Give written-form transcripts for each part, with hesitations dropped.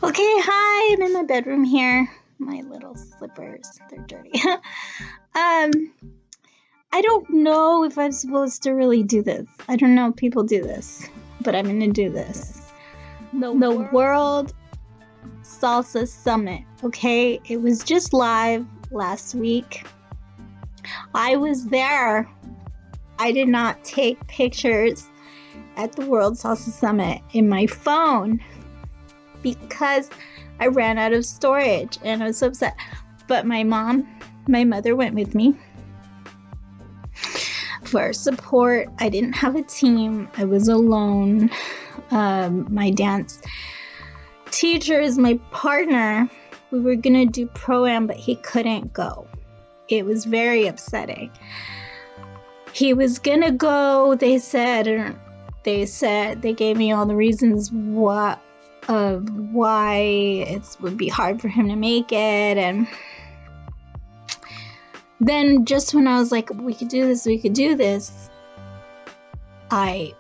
Okay, hi, I'm in my bedroom here. My little slippers, they're dirty. I don't know if I'm supposed to really do this. I don't know if people do this, but I'm gonna do this. The World Salsa Summit, okay? It was just live last week. I was there. I did not take pictures at the World Salsa Summit in my phone because I ran out of storage and I was so upset. But my mother went with me for support. I didn't have a team. I was alone. My dance teacher is my partner. We were going to do pro-am, but he couldn't go. It was very upsetting. He was going to go. They gave me all the reasons why it would be hard for him to make it. And then just when I was like, we could do this, I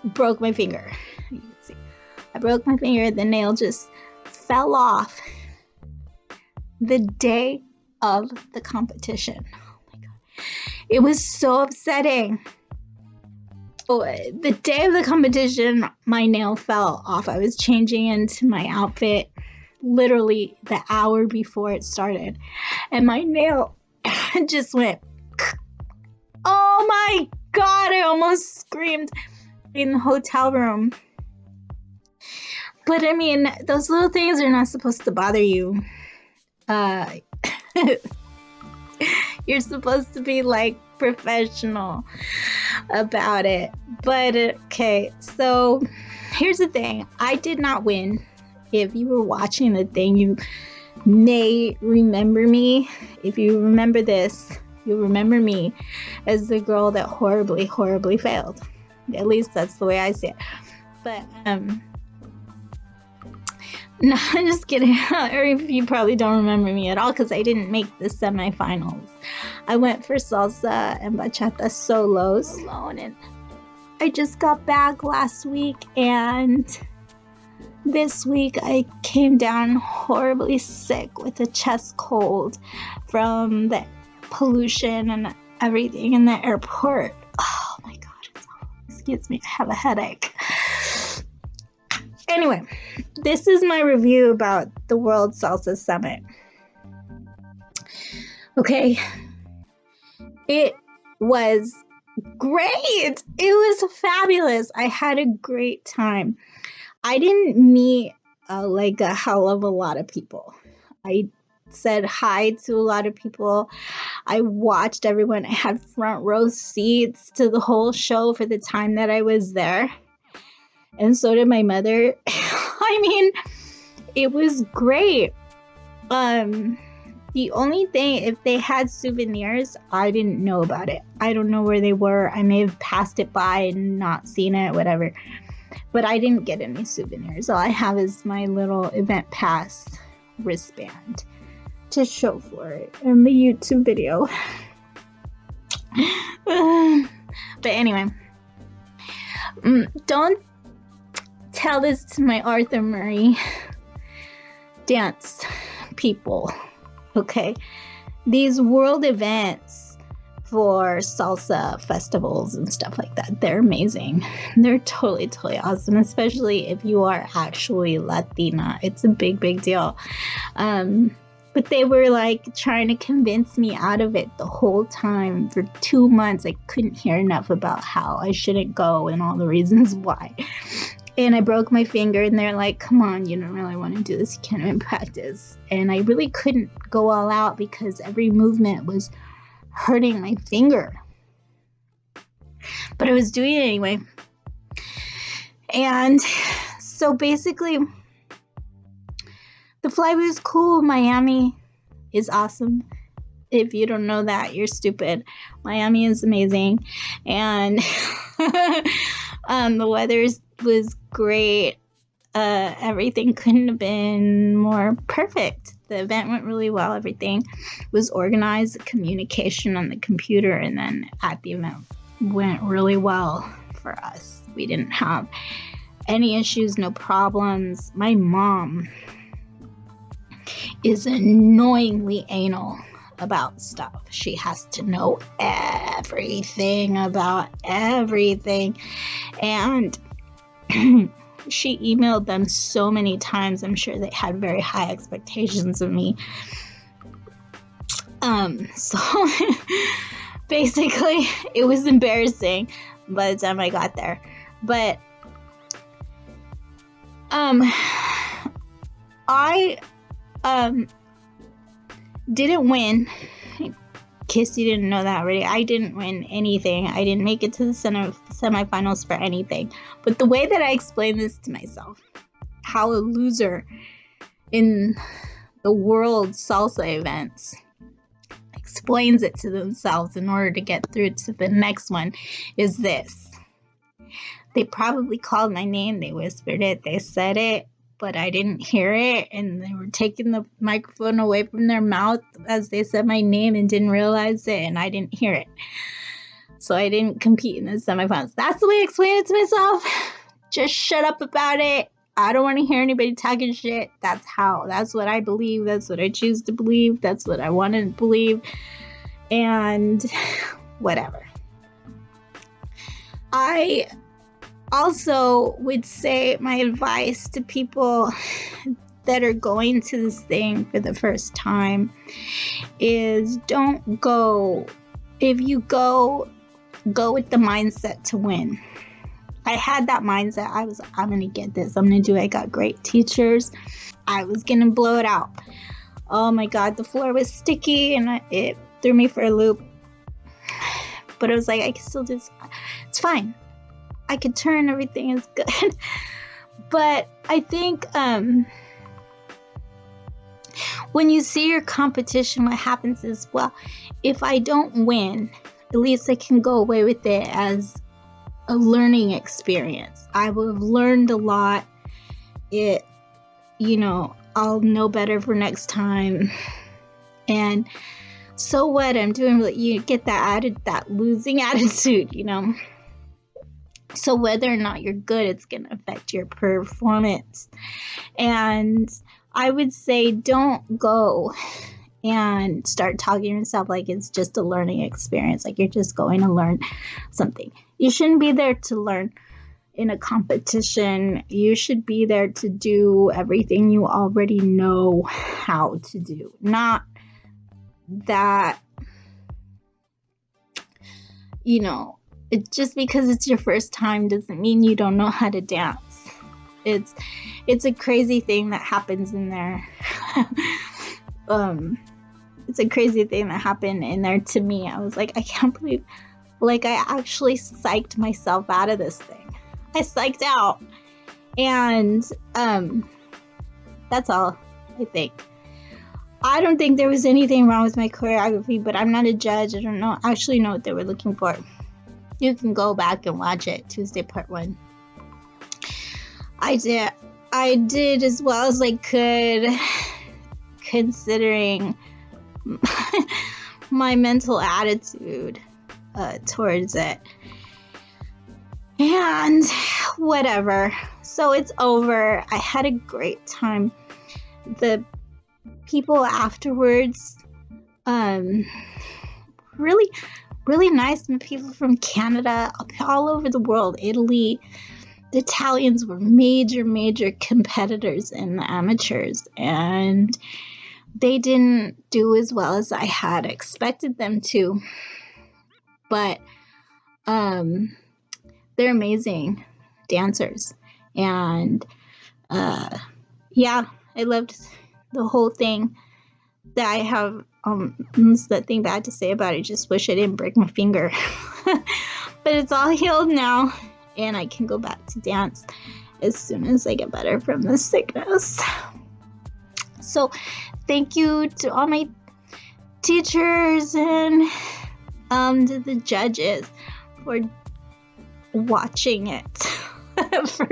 broke my finger. You can see. I broke my finger. The nail just fell off the day of the competition. Oh my God. It was so upsetting. The day of the competition, my nail fell off. I was changing into my outfit literally the hour before it started. And my nail just went, oh my God, I almost screamed in the hotel room. But I mean, those little things are not supposed to bother you. You're supposed to be like professional about it. But okay, so here's the thing. I did not win. If you were watching the thing, you may remember me. If you remember this, you'll remember me as the girl that horribly, horribly failed. At least that's the way I see it. But no, I'm just kidding. Or if you probably don't remember me at all, because I didn't make the semifinals. I went for salsa and bachata solos alone, and I just got back last week, and this week I came down horribly sick with a chest cold from the pollution and everything in the airport. Oh my God, excuse me, I have a headache. Anyway, this is my review about the World Salsa Summit. Okay, it was great. It was fabulous. I had a great time. I didn't meet like a hell of a lot of people. I said hi to a lot of people. I watched everyone. I had front row seats to the whole show for the time that I was there. And so did my mother. I mean, it was great. The only thing, if they had souvenirs, I didn't know about it. I don't know where they were. I may have passed it by and not seen it, whatever. But I didn't get any souvenirs. All I have is my little event pass wristband to show for it in the YouTube video. But anyway, don't tell this to my Arthur Murray dance people, okay? These world events for salsa festivals and stuff like that, they're amazing. They're totally, totally awesome, especially if you are actually Latina. It's a big, big deal. But they were like trying to convince me out of it the whole time. For 2 months, I couldn't hear enough about how I shouldn't go and all the reasons why. And I broke my finger, and they're like, come on, you don't really want to do this. You can't even practice. And I really couldn't go all out because every movement was hurting my finger. But I was doing it anyway. And so basically, the flight was cool. Miami is awesome. If you don't know that, you're stupid. Miami is amazing. And the weather was great. Everything couldn't have been more perfect. The event went really well. Everything was organized. The communication on the computer and then at the event went really well for us. We didn't have any issues, no problems. My mom is annoyingly anal about stuff. She has to know everything about everything. And she emailed them so many times. I'm sure they had very high expectations of me. So basically it was embarrassing by the time I got there. But I didn't win. In case you didn't know that already, I didn't win anything. I didn't make it to the semifinals for anything. But the way that I explain this to myself, how a loser in the World Salsa events explains it to themselves in order to get through to the next one, is this. They probably called my name, they whispered it, they said it, but I didn't hear it, and they were taking the microphone away from their mouth as they said my name and didn't realize it, and I didn't hear it. So I didn't compete in the semifinals. That's the way I explain it to myself. Just shut up about it. I don't want to hear anybody talking shit. That's what I believe. That's what I choose to believe. That's what I want to believe. And whatever. I also would say my advice to people that are going to this thing for the first time is don't go. If you go with the mindset to win. I had that mindset. I'm going to get this. I'm going to do it. I got great teachers. I was going to blow it out. Oh my God, the floor was sticky and it threw me for a loop. But I was like, I can still do this. It's fine. I could turn. Everything is good. But I think when you see your competition, what happens is, well, if I don't win, at least I can go away with it as a learning experience. I will have learned a lot. I'll know better for next time. And so what? I'm doing, you get that losing attitude, So whether or not you're good, it's going to affect your performance. And I would say don't go and start talking to yourself like it's just a learning experience, like you're just going to learn something. You shouldn't be there to learn in a competition. You should be there to do everything you already know how to do. Not that, just because it's your first time doesn't mean you don't know how to dance. It's a crazy thing that happens in there. It's a crazy thing that happened in there to me. I was like, I can't believe, I actually psyched myself out of this thing. I psyched out. And that's all, I think. I don't think there was anything wrong with my choreography, but I'm not a judge. I don't actually know what they were looking for. You can go back and watch it, Tuesday Part 1. I did as well as I could, considering my mental attitude towards it. And whatever. So it's over. I had a great time. The people afterwards, really, really nice. People from Canada, all over the world, Italy. The Italians were major competitors in the amateurs, and they didn't do as well as I had expected them to. But they're amazing dancers. And I loved the whole thing. That I have nothing bad to say about it. Just wish I didn't break my finger. But it's all healed now, and I can go back to dance as soon as I get better from this sickness. So thank you to all my teachers and to the judges for watching it for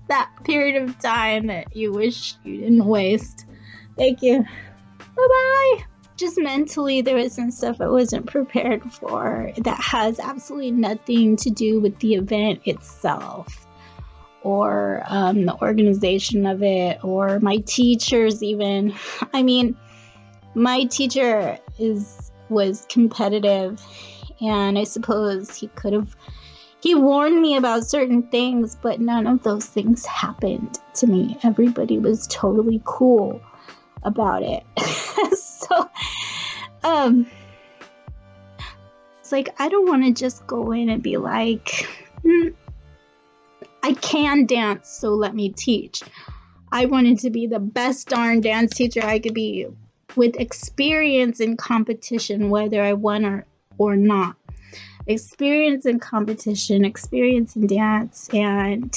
that period of time that you wish you didn't waste. Thank you. Bye-bye. just mentally, there was some stuff I wasn't prepared for that has absolutely nothing to do with the event itself, or the organization of it, or my teachers even. I mean, my teacher was competitive, and I suppose he warned me about certain things, but none of those things happened to me. Everybody was totally cool about it. So, it's like, I don't want to just go in and be like, I can dance, so let me teach. I wanted to be the best darn dance teacher I could be, with experience in competition, whether I won or not. Experience in competition, experience in dance, and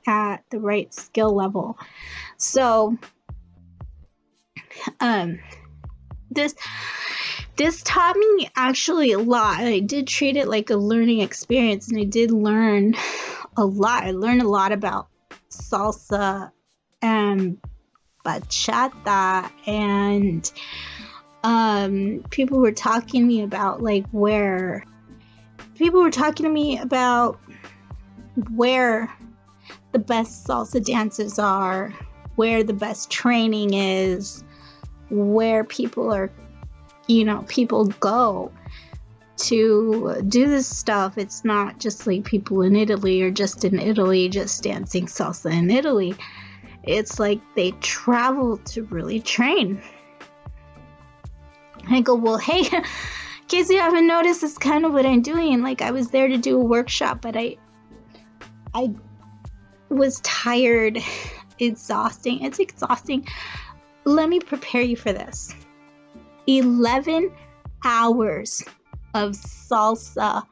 at the right skill level. So, this taught me actually a lot. I did treat it like a learning experience, and I did learn a lot. I learned a lot about salsa and bachata, and people were talking to me about where the best salsa dances are, where the best training is, where people go to do this stuff. It's not just like people in Italy or just in Italy just dancing salsa in Italy. It's like they travel to really train. I go, well, hey, in case you haven't noticed, that's kind of what I'm doing. Like, I was there to do a workshop, but I was tired. Exhausting. It's exhausting. Let me prepare you for this. 11 hours of salsa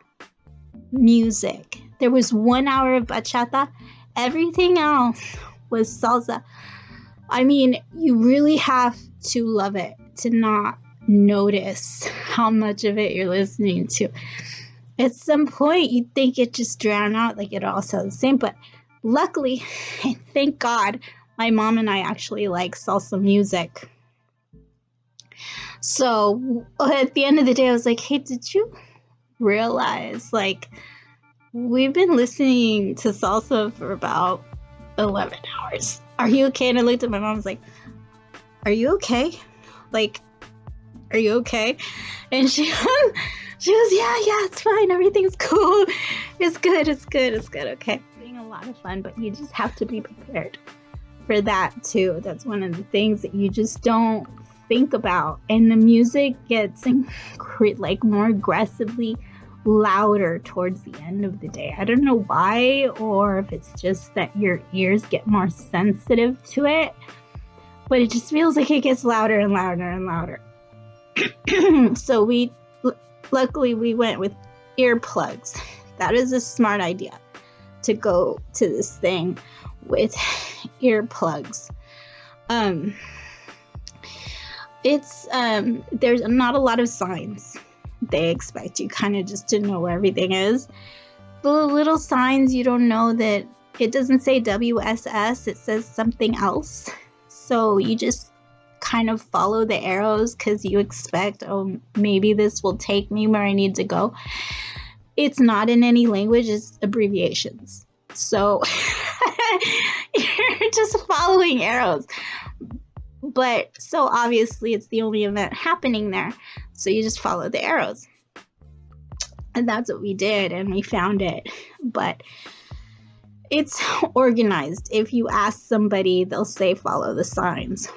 music. There was 1 hour of bachata. Everything else was salsa. I mean, you really have to love it to not notice how much of it you're listening to. At some point, you'd think it just drowned out, like it all sounds the same. But luckily, thank God, my mom and I actually like salsa music. So at the end of the day, I was like, hey, did you realize, we've been listening to salsa for about 11 hours. Are you okay? And I looked at my mom, I was like, are you okay? Are you okay? And she goes, yeah, it's fine. Everything's cool. It's good. Okay. It's being a lot of fun, but you just have to be prepared for that too. That's one of the things that you just don't think about. And the music gets more aggressively louder towards the end of the day. I don't know why, or if it's just that your ears get more sensitive to it, but it just feels like it gets louder and louder and louder. So luckily we went with earplugs. That is a smart idea, to go to this thing with earplugs. It's there's not a lot of signs. They expect you kind of just to know where everything is. The little signs, you don't know that it doesn't say WSS, it says something else. So you just kind of follow the arrows because you expect, oh, maybe this will take me where I need to go. It's not in any language, it's abbreviations. So you're just following arrows. But so obviously it's the only event happening there. So you just follow the arrows. And that's what we did, and we found it. But it's organized. If you ask somebody, they'll say follow the signs.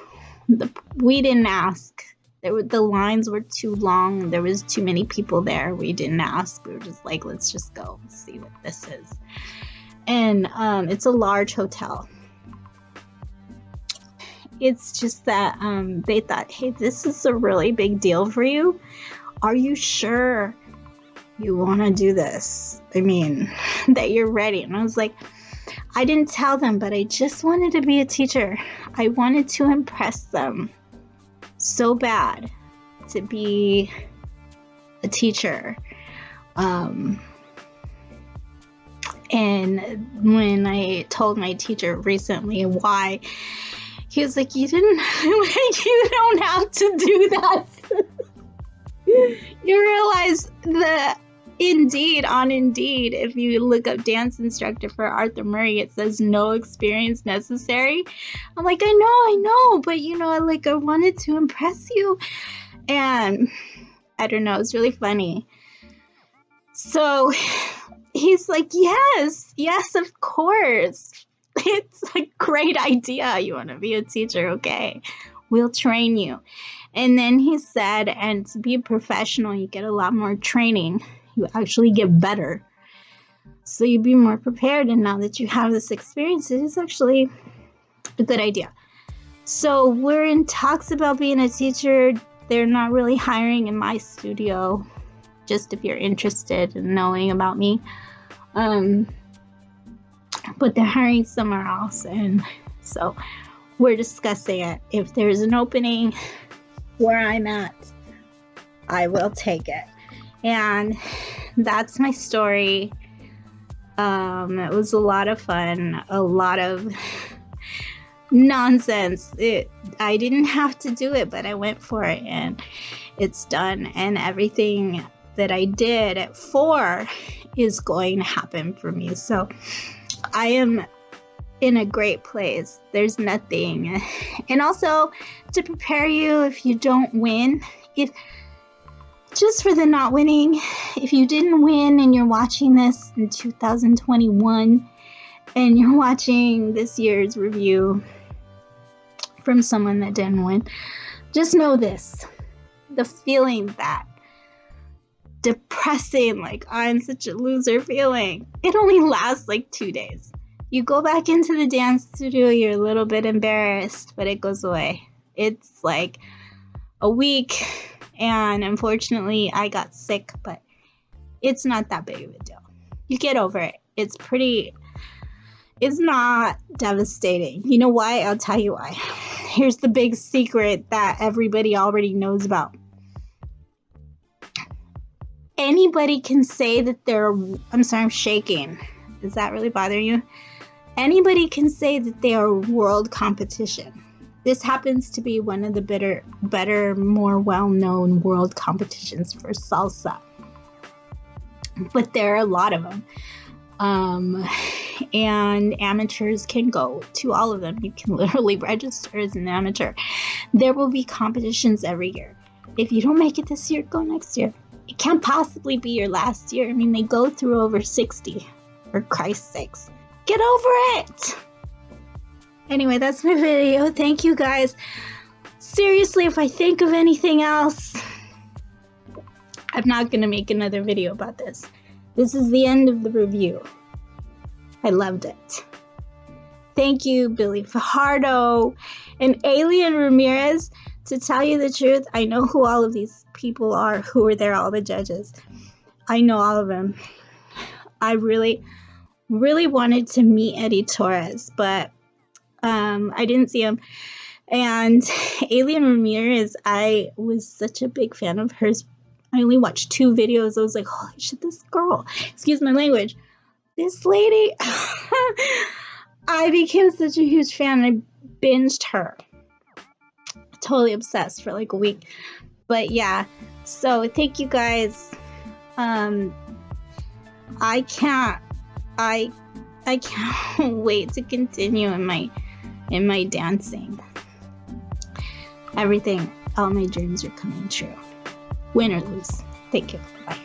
We didn't ask. The lines were too long. There was too many people there. We didn't ask. We were just like, let's just go and see what this is. And it's a large hotel. It's just that they thought, hey, this is a really big deal for you. Are you sure you want to do this? I mean, that you're ready. And I was like, I didn't tell them, but I just wanted to be a teacher. I wanted to impress them so bad to be a teacher. And when I told my teacher recently why, he was like, you don't have to do that. You realize that on Indeed, if you look up dance instructor for Arthur Murray, it says no experience necessary. I'm like, I know, but I wanted to impress you. And I don't know, it's really funny. So he's like, yes, of course. It's a great idea. You want to be a teacher? Okay, we'll train you. And then he said, and to be a professional, you get a lot more training. You actually get better. So you'd be more prepared. And now that you have this experience, it is actually a good idea. So we're in talks about being a teacher. They're not really hiring in my studio, just if you're interested in knowing about me. But they're hiring somewhere else. And so we're discussing it. If there's an opening where I'm at, I will take it. And that's my story. It was a lot of fun, a lot of nonsense. I didn't have to do it, but I went for it, and it's done. And everything that I did at 4 is going to happen for me. So I am in a great place. There's nothing. And also to prepare you if you don't win, just for the not winning, if you didn't win and you're watching this in 2021 and you're watching this year's review from someone that didn't win, just know this. The feeling, that depressing, like I'm such a loser feeling, it only lasts like 2 days. You go back into the dance studio, you're a little bit embarrassed, but it goes away. It's like a week. And unfortunately, I got sick, but it's not that big of a deal. You get over it. It's not devastating. You know why? I'll tell you why. Here's the big secret that everybody already knows about. Anybody can say that I'm sorry, I'm shaking. Does that really bother you? Anybody can say that they are a world competition. This happens to be one of the better, more well-known world competitions for salsa. But there are a lot of them. And amateurs can go to all of them. You can literally register as an amateur. There will be competitions every year. If you don't make it this year, go next year. It can't possibly be your last year. I mean, they go through over 60, for Christ's sakes. Get over it! Anyway, that's my video. Thank you guys. Seriously, if I think of anything else, I'm not going to make another video about this. This is the end of the review. I loved it. Thank you, Billy Fajardo and Alien Ramirez. To tell you the truth, I know who all of these people are who were there, all the judges. I know all of them. I really wanted to meet Eddie Torres, but I didn't see him. And Alien Ramirez, I was such a big fan of hers. I only watched 2 videos. I was like, holy shit, this girl, excuse my language, this lady, I became such a huge fan. I binged her. Totally obsessed for like a week. But yeah, so thank you guys. I can't wait to continue in my dancing. Everything, all my dreams are coming true. Win or lose. Thank you. Bye.